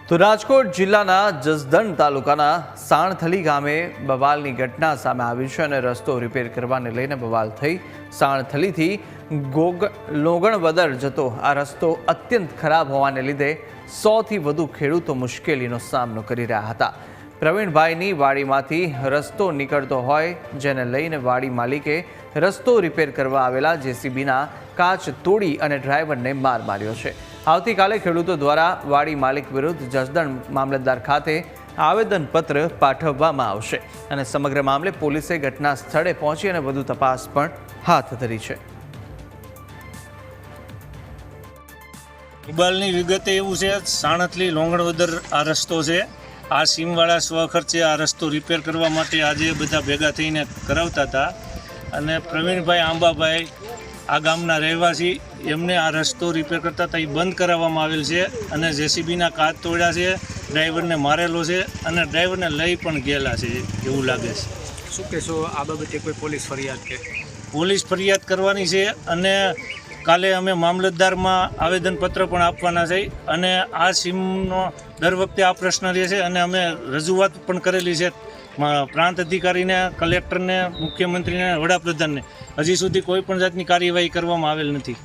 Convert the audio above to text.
તો રાજકોટ જિલ્લાના જસદણ તાલુકાના સાણથલી ગામે બવાલની ઘટના સામે આવી છે અને રસ્તો રિપેર કરવાને લઈને બવાલ થઈ સાણથલીથી લોગણવદર જતો આ રસ્તો અત્યંત ખરાબ હોવાને લીધે 100થી વધુ ખેડૂતો મુશ્કેલીનો સામનો કરી રહ્યા હતા। પ્રવીણભાઈની વાડીમાંથી રસ્તો નીકળતો હોય જેને લઈને વાડી માલિકે રસ્તો રિપેર કરવા આવેલા જેસીબીના કાચ તોડી અને ડ્રાઈવરને માર માર્યો છે। આવતીકાલે ખેડૂતો દ્વારા વાડી માલિક વિરુદ્ધ જસદણ મામલતદાર ખાતે આવેદનપત્ર પાઠવવામાં આવશે અને સમગ્ર મામલે પોલીસે ઘટના સ્થળે પહોંચી અને વધુ તપાસ પણ હાથ ધરી છે। બવાલની વિગતે એવું છે, સાણથલી લોંગણવદર આ રસ્તો છે। આ સીમવાળા સ્વખર્ચે આ રસ્તો રિપેર કરવા માટે આજે બધા ભેગા થઈને કરાવતા હતા અને પ્રવીણભાઈ આંબાભાઈ આ ગામના રહેવાસી એમને આ રસ્તો રિપેર કરતા હતા, એ બંધ કરાવવામાં આવેલ છે અને જેસીબીના કાચ તોડ્યા છે, ડ્રાઈવરને મારેલો છે અને ડ્રાઈવરને લઈ પણ ગયેલા છે એવું લાગે છે। શું કહેશો આ બાબતે કોઈ પોલીસ ફરિયાદ કે? પોલીસ ફરિયાદ કરવાની છે અને કાલે અમે મામલતદારમાં આવેદનપત્ર પણ આપવાના છે અને આ સીમનો દર વખતે આ પ્રશ્ન રહે છે અને અમે રજૂઆત પણ કરેલી છે પ્રાંત અધિકારીને, કલેક્ટરને, મુખ્યમંત્રીને, વડાપ્રધાનને। હજી સુધી કોઈ પણ જાતની કાર્યવાહી કરવામાં આવેલ નથી।